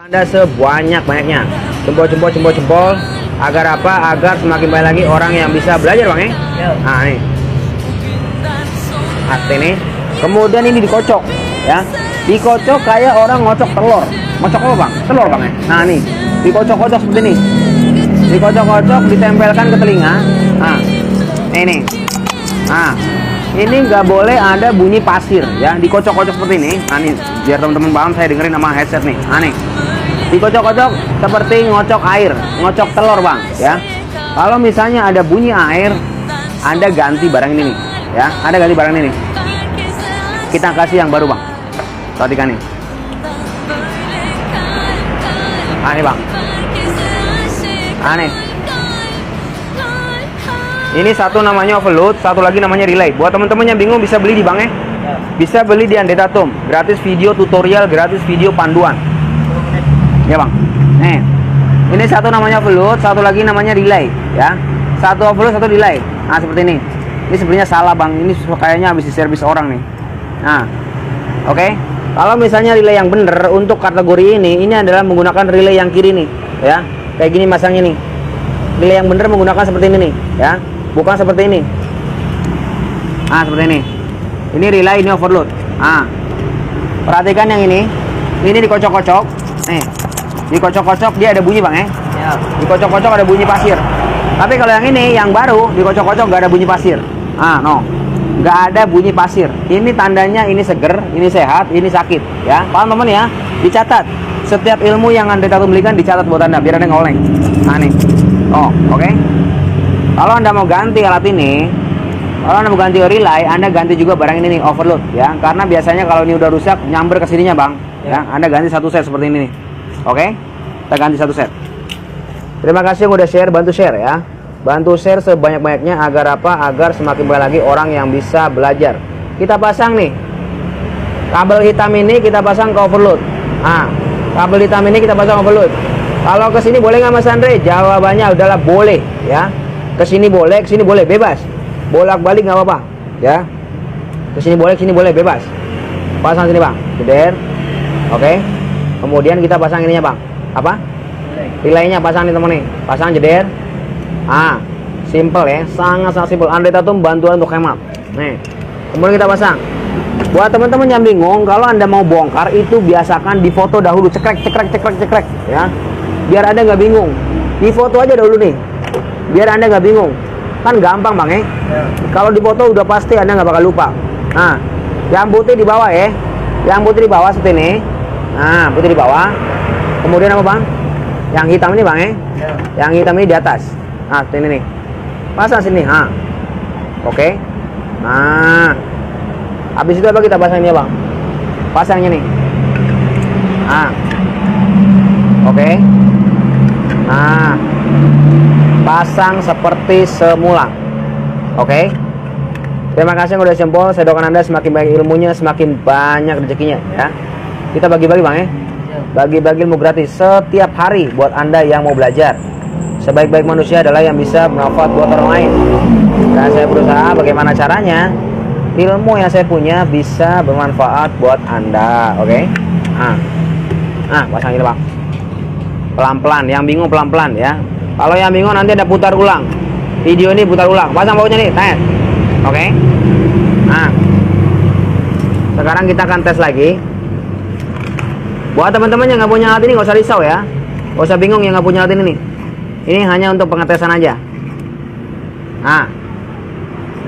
Anda sebanyak-banyaknya. Jempol. Agar apa? Agar semakin banyak lagi orang yang bisa belajar, Bang, ya. Nah, nih. Ini. Kemudian ini dikocok, ya. Dikocok kayak orang ngocok telur. Ngocok apa, Bang? Telur, Bang, ya. Nah, nih. Dikocok-kocok seperti ini. Dikocok-kocok, ditempelkan ke telinga. Nah, ini. Nah, ini nggak boleh ada bunyi pasir, ya. Dikocok-kocok seperti ini. Nah, nih, biar teman-teman paham, saya dengerin sama headset nih. Nah, nih. Dikocok-kocok seperti ngocok air, ngocok telur, Bang, ya. Kalau misalnya ada bunyi air, Anda ganti barang ini nih, ya. Anda ganti barang ini nih. Kita kasih yang baru, Bang. Perhatikan nih. Ah, nih, Bang. Ah, nih. Ini satu namanya overload, satu lagi namanya relay. Buat teman-teman yang bingung bisa beli di Bang, ya. Bisa beli di Andetatum. Gratis video tutorial, gratis video panduan. Ya, Bang. Nih. Ini satu namanya overload, satu lagi namanya relay, ya. Satu overload, satu relay. Nah, seperti ini. Ini sebenarnya salah, Bang. Ini kayaknya habis diservis orang nih. Nah. Oke. Kalau misalnya relay yang bener untuk kategori ini adalah menggunakan relay yang kiri nih, ya. Kayak gini masangnya nih. Relay yang bener menggunakan seperti ini nih, ya. Bukan seperti ini. Ah, seperti ini. Ini relay, ini overload. Ah. Perhatikan yang ini. Ini dikocok-kocok. Nih. Dikocok-kocok dia ada bunyi, Bang, ya. Dikocok-kocok ada bunyi pasir. Tapi kalau yang ini yang baru dikocok-kocok nggak ada bunyi pasir. Ah, no. Nggak ada bunyi pasir. Ini tandanya ini seger, ini sehat, ini sakit, ya. Paham, teman, ya? Dicatat. Setiap ilmu yang Andetatum belikan dicatat buat Anda biar Anda ngoleng. Nah, nih. Oh, oke. Kalau Anda mau ganti alat ini, kalau Anda mau ganti relay, Anda ganti juga barang ini nih, overload, ya. Karena biasanya kalau ini udah rusak nyamber ke sininya, Bang. Ya, Anda ganti satu set seperti ini nih. Oke, kita ganti satu set. Terima kasih yang udah share, bantu share, ya. Bantu share sebanyak-banyaknya agar apa? Agar semakin banyak lagi orang yang bisa belajar. Kita pasang nih kabel hitam ini, kita pasang ke overload. Nah, kabel hitam ini kita pasang overload. Kalau ke sini boleh nggak, Mas Andre? Jawabannya adalah boleh, ya. Ke sini boleh, bebas. Bolak-balik nggak apa-apa, ya. Ke sini boleh, bebas. Pasang sini, Bang. Jeder. Oke. Kemudian kita pasang ininya, Bang. Apa? Relaynya pasang nih, teman nih. Pasang jeder. Ah, simple, ya. Sangat-sangat simple. Andetatum bantuan untuk hemat. Nih. Kemudian kita pasang. Buat teman-teman yang bingung, kalau Anda mau bongkar itu biasakan difoto dahulu, cekrek, ya. Biar Anda nggak bingung. Difoto aja dahulu nih. Biar Anda nggak bingung. Kan gampang, Bang, ya. Kalau difoto udah pasti Anda nggak bakal lupa. Nah, yang putih di bawah, ya. Yang putih di bawah seperti ini. Nah, putih di bawah. Kemudian apa, Bang? Yang hitam ini, Bang, ya. Yang hitam ini di atas. Nah, seperti ini nih. Pasang sini, ha. Oke. Nah. Habis itu apa kita pasang ini, Bang? Pasangnya nih. Nah. Oke. Nah. Pasang seperti semula. Oke. Terima kasih yang udah jempol. Saya doakan Anda semakin banyak ilmunya, semakin banyak rezekinya, ya. Kita bagi-bagi, Bang, ya. Bagi-bagi ilmu gratis setiap hari buat Anda yang mau belajar. Sebaik-baik manusia adalah yang bisa bermanfaat buat orang lain. Dan saya berusaha bagaimana caranya ilmu yang saya punya bisa bermanfaat buat Anda. Oke. Nah, pasang ini, Bang. Pelan-pelan, yang bingung pelan-pelan, ya. Kalau yang bingung nanti Anda putar ulang. Video ini putar ulang. Pasang baunya nih, tes. Oke. Nah. Sekarang kita akan tes lagi. Buat teman-teman yang nggak punya alat ini nggak usah risau, ya. Nggak usah bingung yang nggak punya alat ini nih. Ini hanya untuk pengetesan aja. Nah.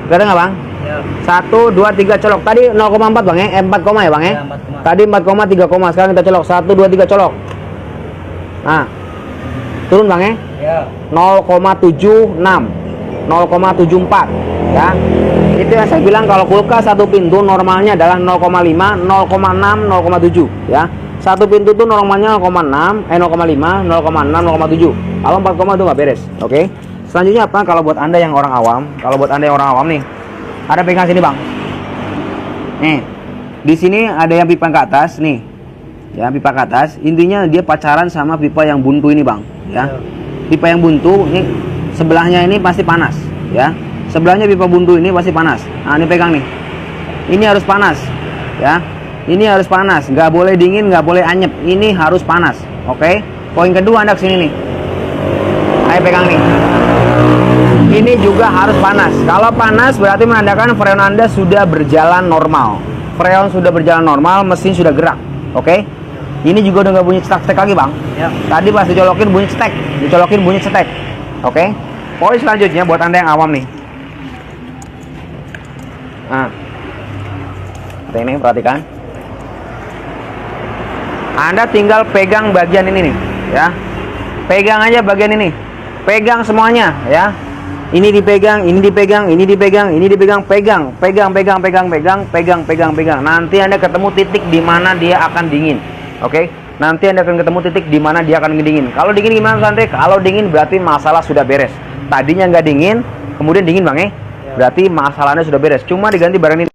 Kelihatan nggak, Bang? Ya. 1, 2, 3 colok. Tadi 0,4, Bang, ya. 4, ya, Bang, ya. Ya, 4, tadi 4, 3, sekarang kita colok. 1, 2, 3 colok. Nah. Turun, Bang, ya. Ya. 0,76. 0,74, ya. Itu yang saya bilang kalau kulkas satu pintu normalnya adalah 0,5, 0,6, 0,7, ya. Satu pintu tuh normalnya 0,6, 0,5, 0,6, 0,7. Kalau 4, itu nggak beres. Oke. Selanjutnya apa? Kalau buat Anda yang orang awam, nih, ada pegang sini, Bang. Nih, di sini ada yang pipa ke atas, nih, ya, pipa ke atas. Intinya dia pacaran sama pipa yang buntu ini, Bang, ya. Pipa yang buntu, ini sebelahnya ini pasti panas, ya. Sebelahnya pipa buntu ini pasti panas. Nah, ini pegang nih. Ini harus panas, ya. Ini harus panas, nggak boleh dingin, nggak boleh anyep. Ini harus panas, oke? Poin kedua Anda kesini nih. Ayo pegang nih. Ini juga harus panas. Kalau panas berarti menandakan freon Anda sudah berjalan normal. Freon sudah berjalan normal, mesin sudah gerak, oke? Ini juga udah nggak bunyi cetak-cetak lagi, Bang. Ya. Tadi pas dicolokin bunyi cetek, dicolokin bunyi cetek, oke? Poin selanjutnya buat Anda yang awam nih. Nah, ini perhatikan. Anda tinggal pegang bagian ini nih, ya. Pegang aja bagian ini. Pegang semuanya, ya. Ini dipegang, ini dipegang, ini dipegang, ini dipegang, pegang, pegang, pegang, pegang, pegang, pegang, pegang, pegang. Nanti Anda ketemu titik di mana dia akan dingin. Oke? Nanti Anda akan ketemu titik di mana dia akan dingin. Kalau dingin gimana, Andre? Kalau dingin berarti masalah sudah beres. Tadinya nggak dingin, kemudian dingin, Bang, ya. Berarti masalahnya sudah beres. Cuma diganti barang ini.